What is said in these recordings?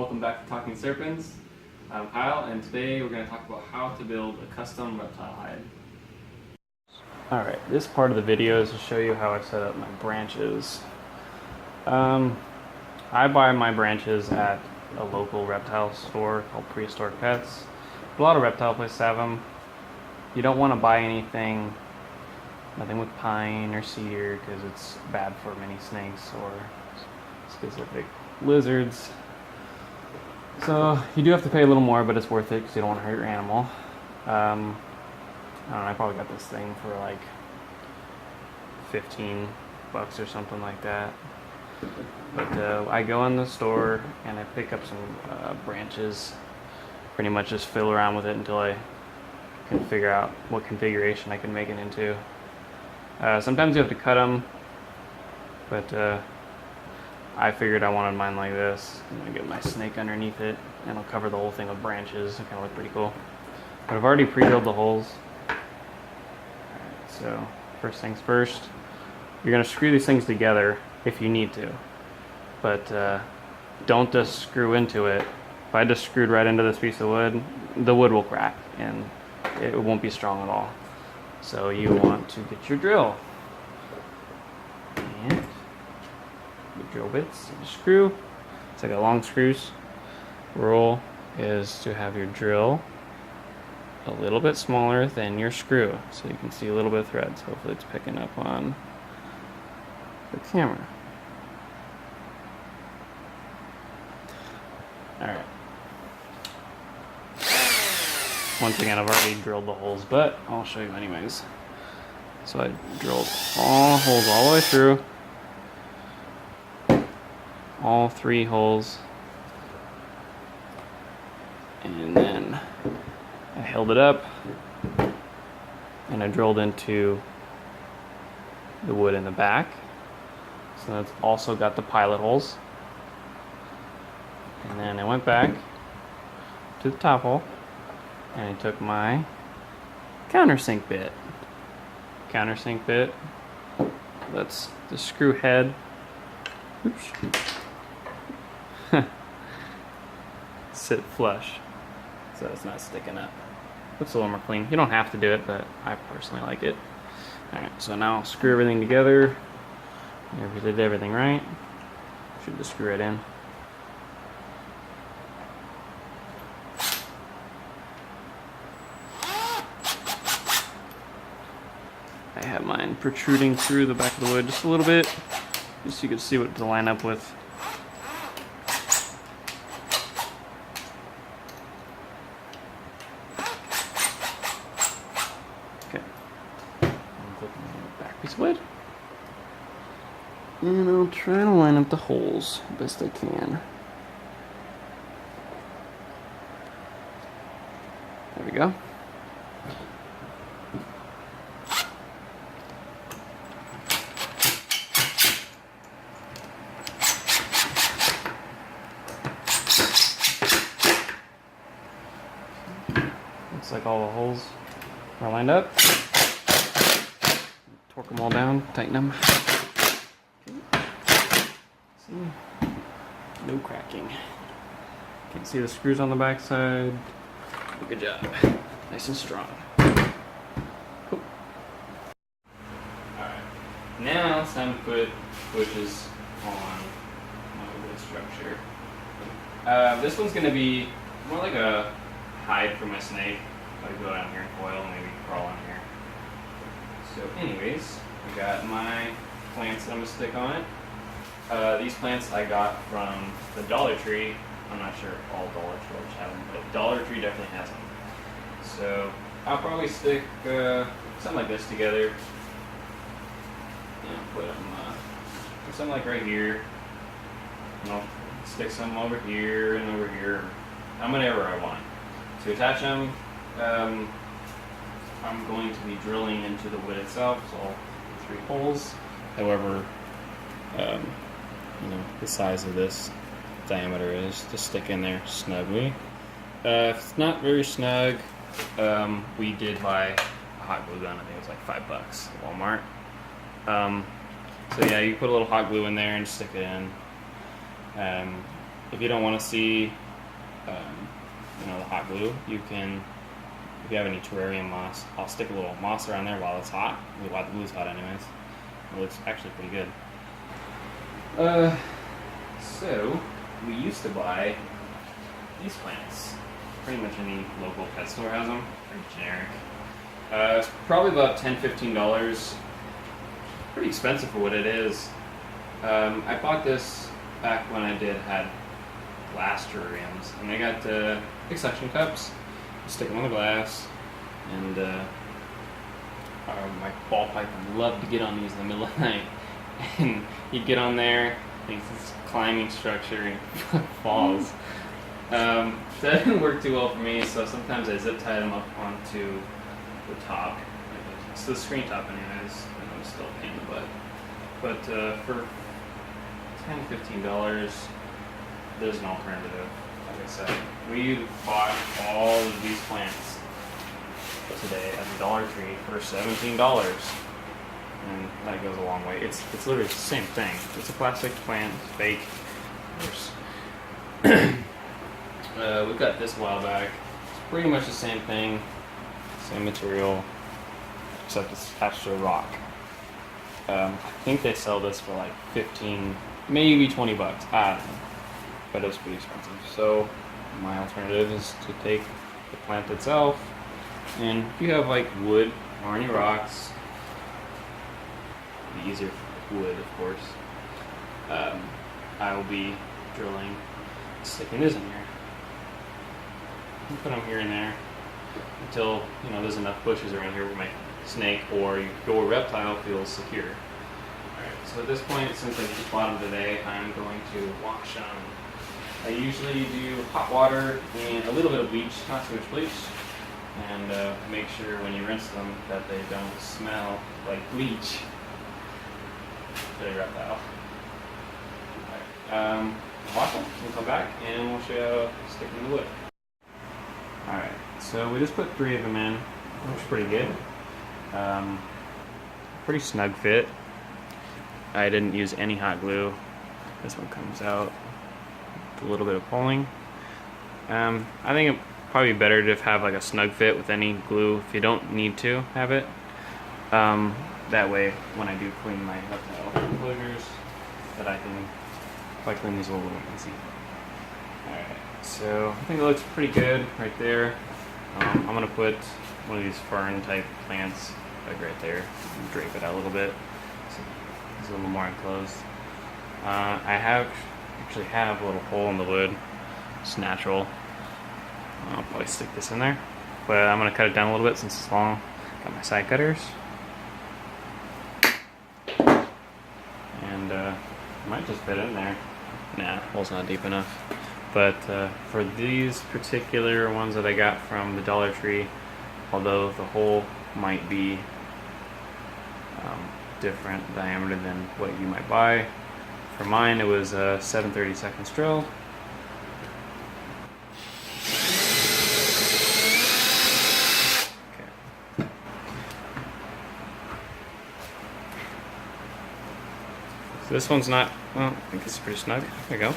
Welcome back to Talking Serpents. I'm Kyle, and today we're going to talk about how to build a custom reptile hide. Alright, this part of the video is to show you how I set up my branches. I buy my branches at a local reptile store called Prehistoric Pets. A lot of reptile places have them. You don't want to buy nothing with pine or cedar because it's bad for many snakes or specific lizards. So you do have to pay a little more, but it's worth it because you don't want to hurt your animal. I don't know, I probably got this thing for like $15 or something like that. But I go in the store and I pick up some branches, pretty much just fiddle around with it until I can figure out what configuration I can make it into. Sometimes you have to cut them, but I figured I wanted mine like this. I'm going to get my snake underneath it and I'll cover the whole thing with branches. It kind of look pretty cool. But I've already pre-drilled the holes. Alright, so first things first, you're going to screw these things together if you need to. But don't just screw into it. If I just screwed right into this piece of wood, the wood will crack and it won't be strong at all. So you want to get your drill. And your drill bits, and screw. It's like a long screws. Rule is to have your drill a little bit smaller than your screw, so you can see a little bit of threads. Hopefully it's picking up on the camera. Alright. Once again, I've already drilled the holes, but I'll show you anyways. So I drilled all holes all the way through. All 3 holes. And then I held it up and I drilled into the wood in the back. So that's also got the pilot holes. And then I went back to the top hole and I took my countersink bit. Countersink bit, that's the screw head. Oops. Sit flush so it's not sticking up. Looks a little more clean. You don't have to do it, but I personally like it. Alright, so now I'll screw everything together. If you did everything right, should just screw it in. I have mine protruding through the back of the wood just a little bit, just so you can see what to line up with. Okay. I'm clicking on the back piece of wood. And I'll try to line up the holes best I can. There we go. Looks like all the holes are lined up. Torque them all down, tighten them. Okay. See? No cracking. Can't see the screws on the back side. Good job. Nice and strong. Cool. Alright. Now it's time to put bushes on my wood structure. This one's going to be more like a hide for my snake. I go down here and coil, maybe crawl on here. So anyways, I got my plants that I'm going to stick on it. These plants I got from the Dollar Tree. I'm not sure if all Dollar Trees have them, but Dollar Tree definitely has them. So I'll probably stick something like this together. And put something like right here. And I'll stick some over here and over here. Whenever I want. To attach them, I'm going to be drilling into the wood itself, so all 3 holes. However, the size of this diameter is to stick in there snugly. If it's not very snug, we did buy a hot glue gun. I think it was like $5 at Walmart. So yeah, you put a little hot glue in there and stick it in. if you don't want to see, the hot glue, you can, if you have any terrarium moss, I'll stick a little moss around there while it's hot, while the glue's hot anyways. It looks actually pretty good. So, we used to buy these plants. Pretty much any local pet store has them. Pretty generic. It's probably about $10–15. Pretty expensive for what it is. I bought this back when I had glass terrariums, and I got big suction cups. You stick them on the glass, and my ball python loved to get on these in the middle of the night. And he'd get on there, thinks it's a climbing structure, and falls. That didn't work too well for me, so sometimes I zip tie them up onto the top. It's the screen top anyways, and I'm still a pain in the butt. But for $10–15, there's an alternative. Like I said, we bought all of these plants today at the Dollar Tree for $17, and that goes a long way. It's literally the same thing. It's a plastic plant, it's fake. We got this a while back. It's pretty much the same thing, same material, except it's attached to a rock. I think they sell this for like 15, maybe 20 bucks. I don't know, but it's pretty expensive. So my alternative is to take the plant itself, and if you have like wood or any rocks, it'd be easier with wood, of course. I will be drilling, sticking this in here. Put them here and there until there's enough bushes around here where my snake or your reptile feels secure. Alright, so at this point, since I just bought them today, I'm going to wash them. I usually do hot water and a little bit of bleach, not too much bleach, and make sure when you rinse them that they don't smell like bleach to the reptile. Alright, wash them, we'll come back and we'll show you how to stick them in the wood. Alright, so we just put 3 of them in. Looks pretty good. Pretty snug fit. I didn't use any hot glue. This one comes out with a little bit of pulling. I think it'd probably be better to have like a snug fit with any glue if you don't need to have it. That way, when I do clean my reptile enclosures, that I can, if I clean these a little easy. Alright. So I think it looks pretty good right there. I'm going to put one of these fern type plants like right there and drape it out a little bit so it's a little more enclosed. I actually have a little hole in the wood. It's natural. I'll probably stick this in there, but I'm going to cut it down a little bit since it's long. Got my side cutters, and might just fit in there. Nah, hole's not deep enough. But for these particular ones that I got from the Dollar Tree, although the hole might be different diameter than what you might buy, for mine it was a 7/32 drill. Okay. So this one's not, well, I think it's pretty snug. There you go.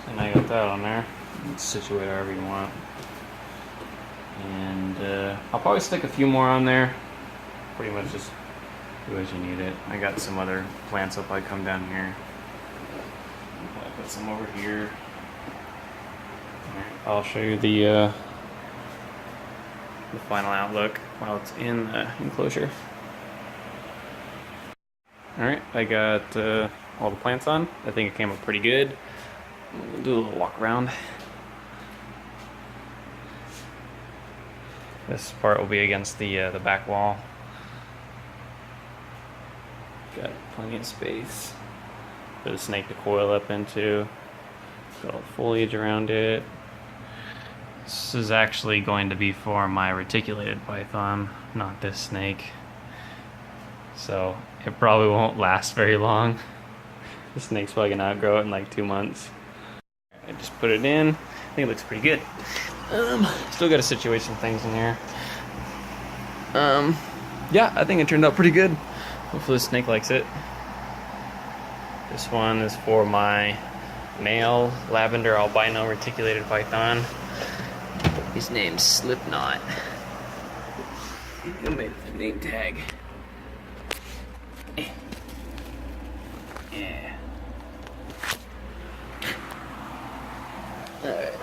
And I got that on there. You can situate however you want. And I'll probably stick a few more on there. Pretty much just do as you need it. I got some other plants up. I come down here. I put some over here. Alright, I'll show you the final outlook while it's in the enclosure. Alright, I got all the plants on. I think it came up pretty good. We'll do a little walk around. This part will be against the back wall. Got plenty of space for the snake to coil up into. Got all the foliage around it. This is actually going to be for my reticulated python, not this snake. So it probably won't last very long. The snake's probably gonna outgrow it in like 2 months. I just put it in. I think it looks pretty good. Still got to situate some things in here. Yeah, I think it turned out pretty good. Hopefully the snake likes it. This one is for my male lavender albino reticulated python. His name's Slipknot. He's gonna make the name tag. Yeah. Alright.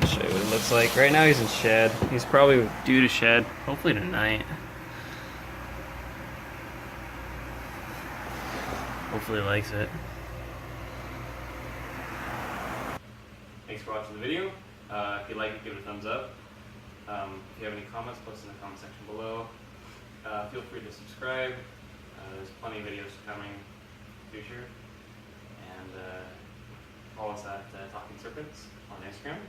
I'll show you what it looks like. Right now he's in shed. He's probably due to shed, hopefully tonight. Hopefully he likes it. Thanks for watching the video. If you like it, give it a thumbs up. If you have any comments, post in the comment section below. Feel free to subscribe. There's plenty of videos coming in the future. And follow us at Talking Serpents on Instagram.